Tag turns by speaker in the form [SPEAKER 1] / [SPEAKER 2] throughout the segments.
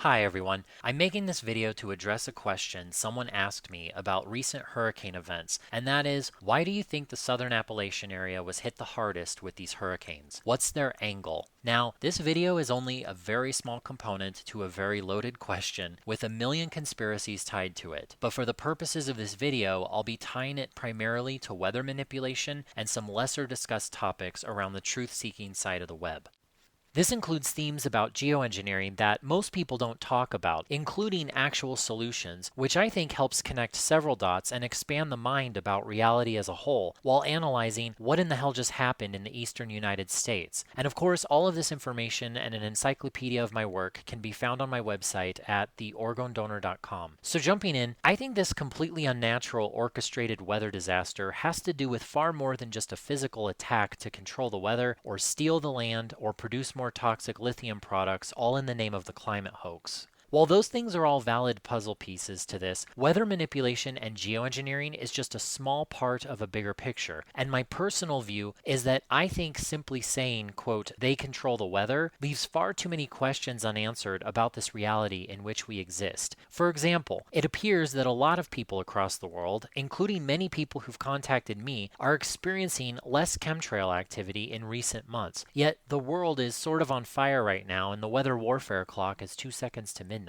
[SPEAKER 1] Hi everyone. I'm making this video to address a question someone asked me about recent hurricane events, and that is, why do you think the southern Appalachian area was hit the hardest with these hurricanes? What's their angle? Now, this video is only a very small component to a very loaded question with a million conspiracies tied to it, but for the purposes of this video, I'll be tying it primarily to weather manipulation and some lesser discussed topics around the truth-seeking side of the web. This includes themes about geoengineering that most people don't talk about, including actual solutions, which I think helps connect several dots and expand the mind about reality as a whole, while analyzing what in the hell just happened in the eastern United States. And of course, all of this information and an encyclopedia of my work can be found on my website at theorgondonor.com. So jumping in, I think this completely unnatural orchestrated weather disaster has to do with far more than just a physical attack to control the weather, or steal the land, or produce more toxic lithium products, all in the name of the climate hoax. While those things are all valid puzzle pieces to this, weather manipulation and geoengineering is just a small part of a bigger picture. And my personal view is that I think simply saying, quote, they control the weather, leaves far too many questions unanswered about this reality in which we exist. For example, it appears that a lot of people across the world, including many people who've contacted me, are experiencing less chemtrail activity in recent months. Yet the world is sort of on fire right now, and the weather warfare clock is 2 seconds to midnight.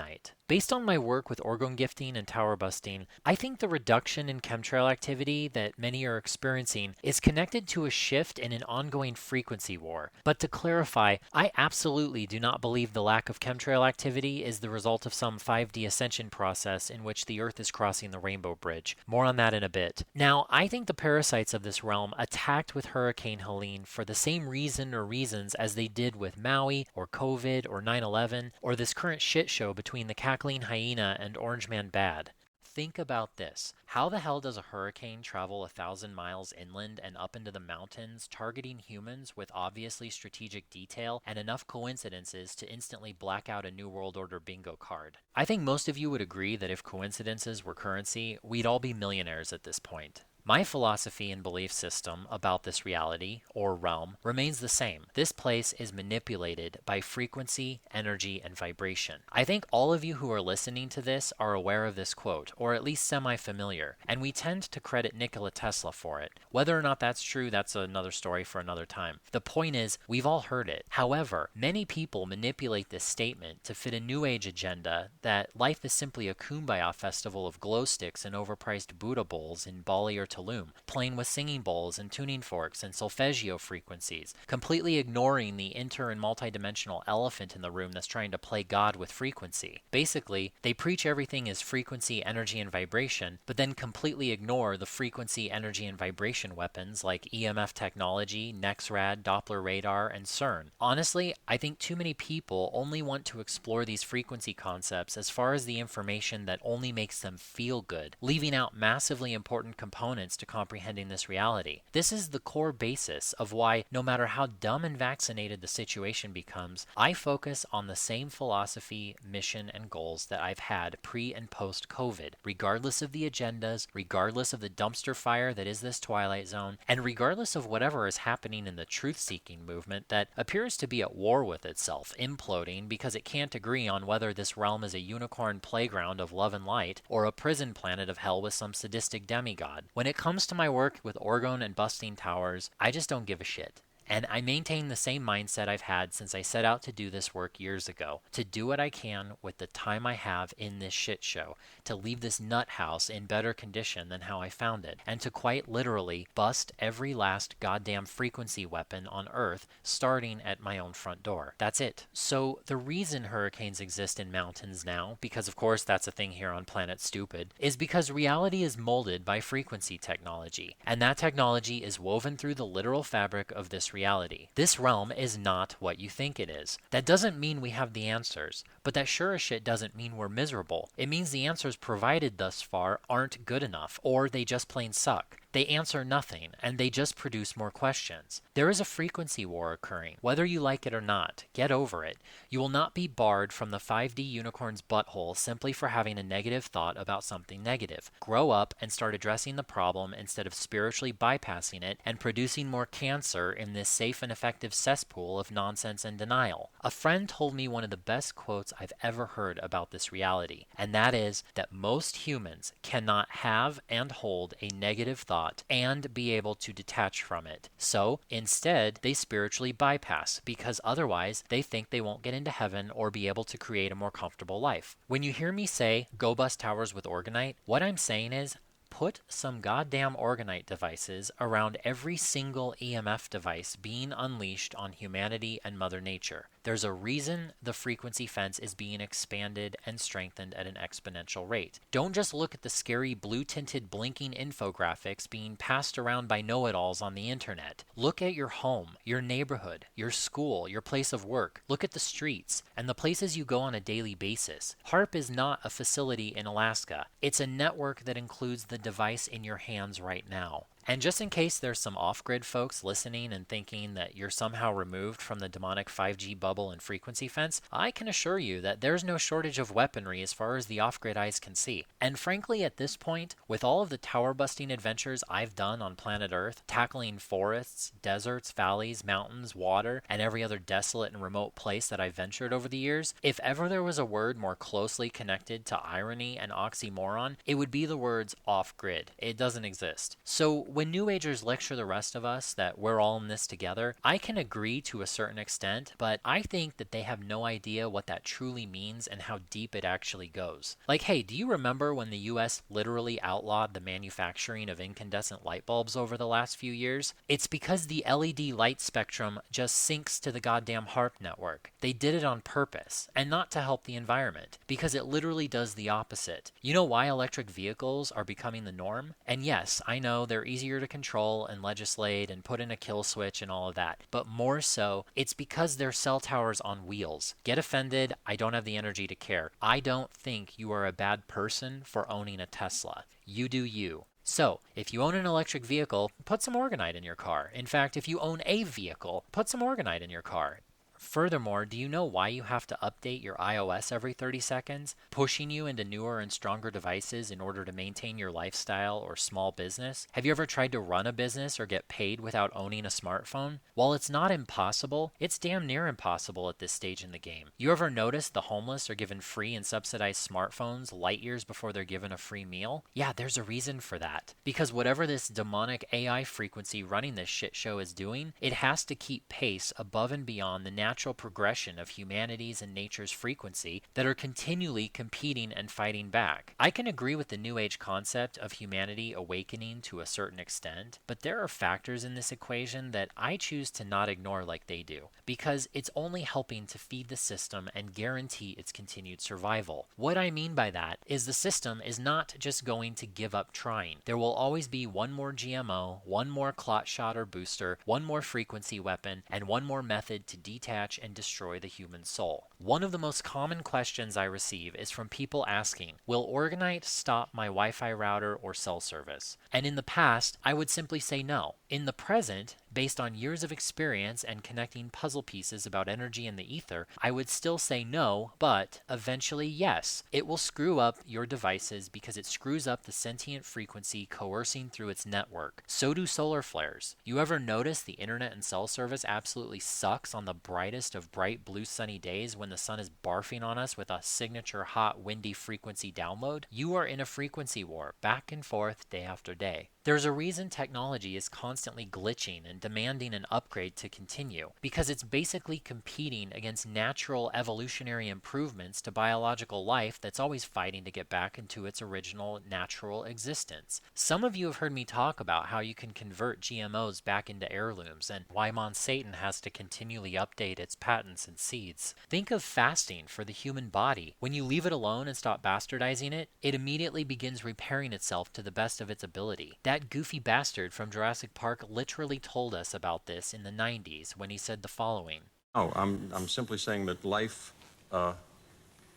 [SPEAKER 1] Based on my work with orgone gifting and tower busting, I think the reduction in chemtrail activity that many are experiencing is connected to a shift in an ongoing frequency war. But to clarify, I absolutely do not believe the lack of chemtrail activity is the result of some 5D ascension process in which the Earth is crossing the Rainbow Bridge. More on that in a bit. Now, I think the parasites of this realm attacked with Hurricane Helene for the same reason or reasons as they did with Maui, or COVID, or 9/11, or this current shit show between the cackling hyena and Orange Man Bad. Think about this. How the hell does a hurricane travel 1,000 miles inland and up into the mountains, targeting humans with obviously strategic detail and enough coincidences to instantly black out a New World Order bingo card? I think most of you would agree that if coincidences were currency, we'd all be millionaires at this point. My philosophy and belief system about this reality, or realm, remains the same. This place is manipulated by frequency, energy, and vibration. I think all of you who are listening to this are aware of this quote, or at least semi-familiar, and we tend to credit Nikola Tesla for it. Whether or not that's true, that's another story for another time. The point is, we've all heard it. However, many people manipulate this statement to fit a New Age agenda that life is simply a kumbaya festival of glow sticks and overpriced Buddha bowls in Bali or Tulum, playing with singing bowls and tuning forks and solfeggio frequencies, completely ignoring the inter and multidimensional elephant in the room that's trying to play God with frequency. Basically, they preach everything is frequency, energy, and vibration, but then completely ignore the frequency, energy, and vibration weapons like EMF technology, NEXRAD, Doppler radar, and CERN. Honestly, I think too many people only want to explore these frequency concepts as far as the information that only makes them feel good, leaving out massively important components to comprehending this reality. This is the core basis of why, no matter how dumb and vaccinated the situation becomes, I focus on the same philosophy, mission, and goals that I've had pre and post COVID, regardless of the agendas, regardless of the dumpster fire that is this Twilight Zone, and regardless of whatever is happening in the truth-seeking movement that appears to be at war with itself, imploding because it can't agree on whether this realm is a unicorn playground of love and light or a prison planet of hell with some sadistic demigod. When it comes to my work with orgone and busting towers, I just don't give a shit. And I maintain the same mindset I've had since I set out to do this work years ago, to do what I can with the time I have in this shit show, to leave this nut house in better condition than how I found it, and to quite literally bust every last goddamn frequency weapon on Earth, starting at my own front door. That's it. So the reason hurricanes exist in mountains now, because of course that's a thing here on Planet Stupid, is because reality is molded by frequency technology, and that technology is woven through the literal fabric of this reality. This realm is not what you think it is. That doesn't mean we have the answers, but that sure as shit doesn't mean we're miserable. It means the answers provided thus far aren't good enough, or they just plain suck. They answer nothing, and they just produce more questions. There is a frequency war occurring. Whether you like it or not, get over it. You will not be barred from the 5D unicorn's butthole simply for having a negative thought about something negative. Grow up and start addressing the problem instead of spiritually bypassing it and producing more cancer in this safe and effective cesspool of nonsense and denial. A friend told me one of the best quotes I've ever heard about this reality, and that is that most humans cannot have and hold a negative thought and be able to detach from it. So instead, they spiritually bypass because otherwise they think they won't get into heaven or be able to create a more comfortable life. When you hear me say, go bust towers with Organite, what I'm saying is, put some goddamn Organite devices around every single EMF device being unleashed on humanity and Mother Nature. There's a reason the frequency fence is being expanded and strengthened at an exponential rate. Don't just look at the scary blue-tinted blinking infographics being passed around by know-it-alls on the internet. Look at your home, your neighborhood, your school, your place of work. Look at the streets and the places you go on a daily basis. HARP is not a facility in Alaska. It's a network that includes the device in your hands right now. And just in case there's some off-grid folks listening and thinking that you're somehow removed from the demonic 5G bubble and frequency fence, I can assure you that there's no shortage of weaponry as far as the off-grid eyes can see. And frankly, at this point, with all of the tower-busting adventures I've done on planet Earth, tackling forests, deserts, valleys, mountains, water, and every other desolate and remote place that I've ventured over the years, if ever there was a word more closely connected to irony and oxymoron, it would be the words off-grid. It doesn't exist. So when New Agers lecture the rest of us that we're all in this together, I can agree to a certain extent, but I think that they have no idea what that truly means and how deep it actually goes. Like, hey, do you remember when the US literally outlawed the manufacturing of incandescent light bulbs over the last few years? It's because the LED light spectrum just syncs to the goddamn HARP network. They did it on purpose, and not to help the environment, because it literally does the opposite. You know why electric vehicles are becoming the norm? And yes, I know they're easier to control and legislate and put in a kill switch and all of that, but more so, it's because they're cell towers on wheels. Get offended, I don't have the energy to care. I don't think you are a bad person for owning a Tesla. You do you. So, if you own an electric vehicle, put some Organite in your car. In fact, if you own a vehicle, put some Organite in your car. Furthermore, do you know why you have to update your iOS every 30 seconds, pushing you into newer and stronger devices in order to maintain your lifestyle or small business? Have you ever tried to run a business or get paid without owning a smartphone? While it's not impossible, it's damn near impossible at this stage in the game. You ever notice the homeless are given free and subsidized smartphones light years before they're given a free meal? Yeah, there's a reason for that. Because whatever this demonic AI frequency running this shit show is doing, it has to keep pace above and beyond the natural progression of humanity's and nature's frequency that are continually competing and fighting back. I can agree with the New Age concept of humanity awakening to a certain extent, but there are factors in this equation that I choose to not ignore like they do, because it's only helping to feed the system and guarantee its continued survival. What I mean by that is the system is not just going to give up trying. There will always be one more GMO, one more clot shot or booster, one more frequency weapon, and one more method to detach and destroy the human soul. One of the most common questions I receive is from people asking, will Organite stop my Wi-Fi router or cell service? And in the past, I would simply say no. In the present, based on years of experience and connecting puzzle pieces about energy in the ether, I would still say no, but eventually yes. It will screw up your devices because it screws up the sentient frequency coercing through its network. So do solar flares. You ever notice the internet and cell service absolutely sucks on the brightest of bright blue sunny days when the sun is barfing on us with a signature hot windy frequency download? You are in a frequency war, back and forth day after day. There's a reason technology is constantly glitching and demanding an upgrade to continue, because it's basically competing against natural evolutionary improvements to biological life that's always fighting to get back into its original natural existence. Some of you have heard me talk about how you can convert GMOs back into heirlooms and why Monsanto has to continually update its patents and seeds. Think of fasting for the human body. When you leave it alone and stop bastardizing it, it immediately begins repairing itself to the best of its ability. That goofy bastard from Jurassic Park literally told us about this in the 90s when he said the following.
[SPEAKER 2] Oh, I'm simply saying that life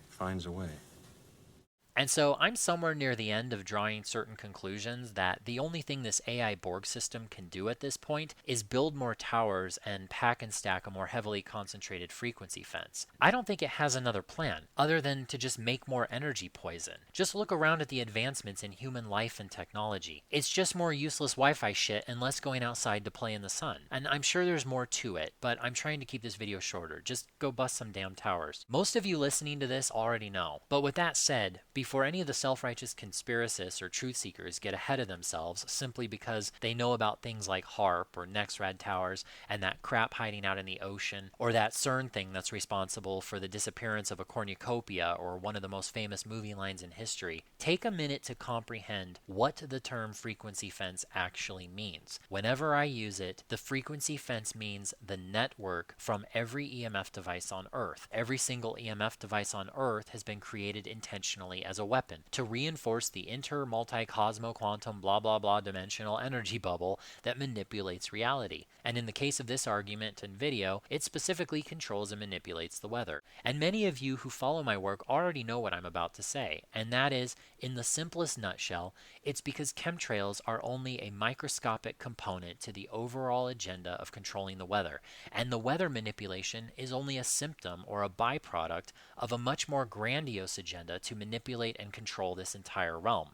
[SPEAKER 2] finds a way.
[SPEAKER 1] And so I'm somewhere near the end of drawing certain conclusions that the only thing this AI Borg system can do at this point is build more towers and pack and stack a more heavily concentrated frequency fence. I don't think it has another plan other than to just make more energy poison. Just look around at the advancements in human life and technology. It's just more useless Wi-Fi shit and less going outside to play in the sun. And I'm sure there's more to it, but I'm trying to keep this video shorter. Just go bust some damn towers. Most of you listening to this already know. But with that said, before any of the self-righteous conspiracists or truth seekers get ahead of themselves simply because they know about things like HARP or NextRad towers and that crap hiding out in the ocean, or that CERN thing that's responsible for the disappearance of a cornucopia or one of the most famous movie lines in history, take a minute to comprehend what the term frequency fence actually means. Whenever I use it, the frequency fence means the network from every EMF device on Earth. Every single EMF device on Earth has been created intentionally as a weapon to reinforce the inter-multi-cosmo-quantum blah-blah-blah dimensional energy bubble that manipulates reality. And in the case of this argument and video, it specifically controls and manipulates the weather. And many of you who follow my work already know what I'm about to say, and that is, in the simplest nutshell, it's because chemtrails are only a microscopic component to the overall agenda of controlling the weather, and the weather manipulation is only a symptom or a byproduct of a much more grandiose agenda to manipulate and control this entire realm.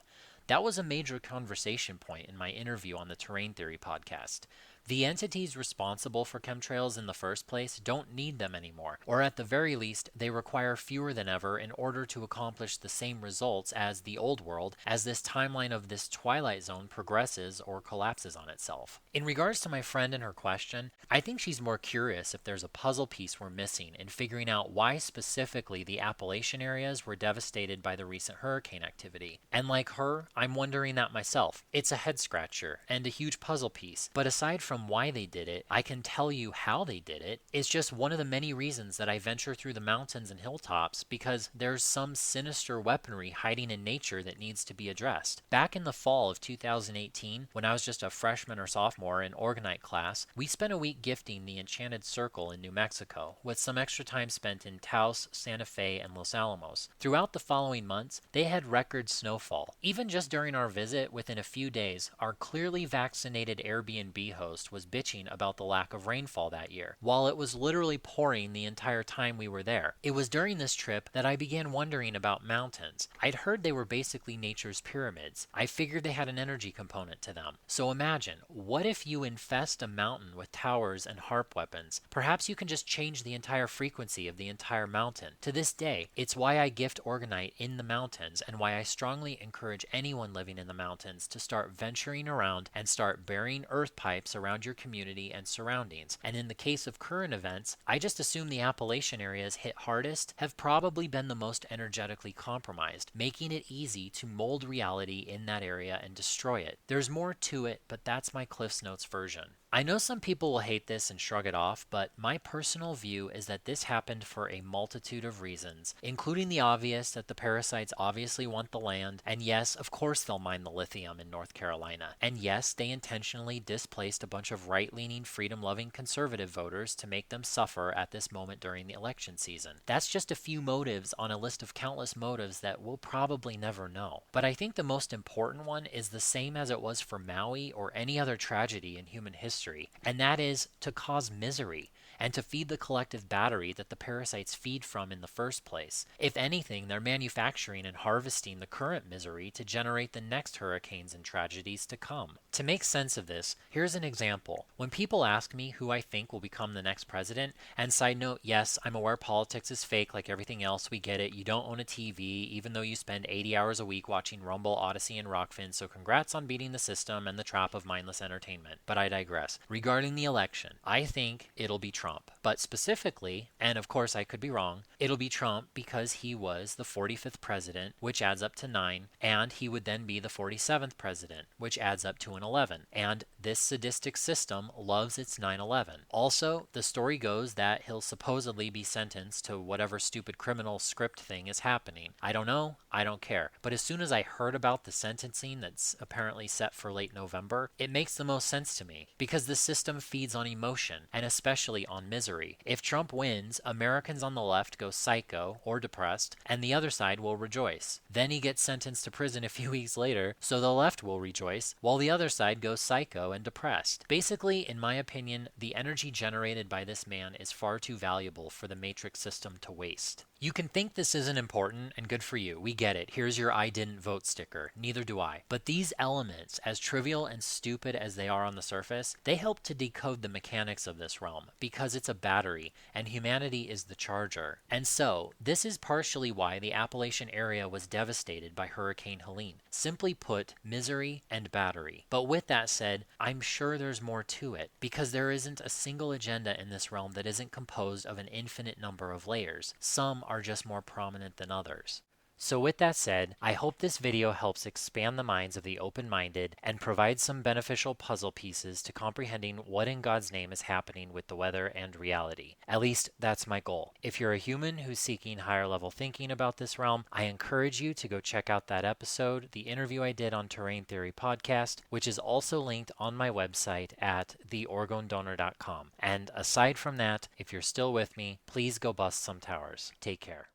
[SPEAKER 1] That was a major conversation point in my interview on the Terrain Theory podcast. The entities responsible for chemtrails in the first place don't need them anymore, or at the very least, they require fewer than ever in order to accomplish the same results as the old world as this timeline of this twilight zone progresses or collapses on itself. In regards to my friend and her question, I think she's more curious if there's a puzzle piece we're missing in figuring out why specifically the Appalachian areas were devastated by the recent hurricane activity. And like her, I'm wondering that myself. It's a head scratcher and a huge puzzle piece, but aside from why they did it, I can tell you how they did it. It's just one of the many reasons that I venture through the mountains and hilltops, because there's some sinister weaponry hiding in nature that needs to be addressed. Back in the fall of 2018, when I was just a freshman or sophomore in Orgonite class, we spent a week gifting the Enchanted Circle in New Mexico, with some extra time spent in Taos, Santa Fe, and Los Alamos. Throughout the following months, they had record snowfall. Even just during our visit, within a few days, our clearly vaccinated Airbnb host was bitching about the lack of rainfall that year, while it was literally pouring the entire time we were there. It was during this trip that I began wondering about mountains. I'd heard they were basically nature's pyramids. I figured they had an energy component to them. So imagine, what if you infest a mountain with towers and HARP weapons? Perhaps you can just change the entire frequency of the entire mountain. To this day, it's why I gift Orgonite in the mountains, and why I strongly encourage anyone living in the mountains to start venturing around and start burying earth pipes around your community and surroundings. And in the case of current events, I just assume the Appalachian areas hit hardest have probably been the most energetically compromised, making it easy to mold reality in that area and destroy it. There's more to it, but that's my Cliff's Notes version. I know some people will hate this and shrug it off, but my personal view is that this happened for a multitude of reasons, including the obvious that the parasites obviously want the land, and yes, of course they'll mine the lithium in North Carolina, and yes, they intentionally displaced a bunch of right-leaning, freedom-loving conservative voters to make them suffer at this moment during the election season. That's just a few motives on a list of countless motives that we'll probably never know. But I think the most important one is the same as it was for Maui or any other tragedy in human history, and that is to cause misery and to feed the collective battery that the parasites feed from in the first place. If anything, they're manufacturing and harvesting the current misery to generate the next hurricanes and tragedies to come. To make sense of this, here's an example. When people ask me who I think will become the next president, and side note, yes, I'm aware politics is fake like everything else, we get it, you don't own a TV, even though you spend 80 hours a week watching Rumble, Odyssey, and Rockfin, so congrats on beating the system and the trap of mindless entertainment. But I digress. Regarding the election, I think it'll be Trump. But specifically, and of course I could be wrong, it'll be Trump because he was the 45th president, which adds up to 9, and he would then be the 47th president, which adds up to an 11. And this sadistic system loves its 9/11. Also, the story goes that he'll supposedly be sentenced to whatever stupid criminal script thing is happening. I don't know, I don't care. But as soon as I heard about the sentencing that's apparently set for late November, it makes the most sense to me, because the system feeds on emotion, and especially on on misery. If Trump wins, Americans on the left go psycho or depressed, and the other side will rejoice. Then he gets sentenced to prison a few weeks later, so the left will rejoice, while the other side goes psycho and depressed. Basically, in my opinion, the energy generated by this man is far too valuable for the matrix system to waste. You can think this isn't important, and good for you. We get it. Here's your I didn't vote sticker. Neither do I. But these elements, as trivial and stupid as they are on the surface, they help to decode the mechanics of this realm, because it's a battery, and humanity is the charger. And so, this is partially why the Appalachian area was devastated by Hurricane Helene. Simply put, misery and battery. But with that said, I'm sure there's more to it, because there isn't a single agenda in this realm that isn't composed of an infinite number of layers. Some are just more prominent than others. So with that said, I hope this video helps expand the minds of the open-minded and provides some beneficial puzzle pieces to comprehending what in God's name is happening with the weather and reality. At least that's my goal. If you're a human who's seeking higher level thinking about this realm, I encourage you to go check out that episode, the interview I did on Terrain Theory Podcast, which is also linked on my website at theorgondonor.com. And aside from that, if you're still with me, please go bust some towers. Take care.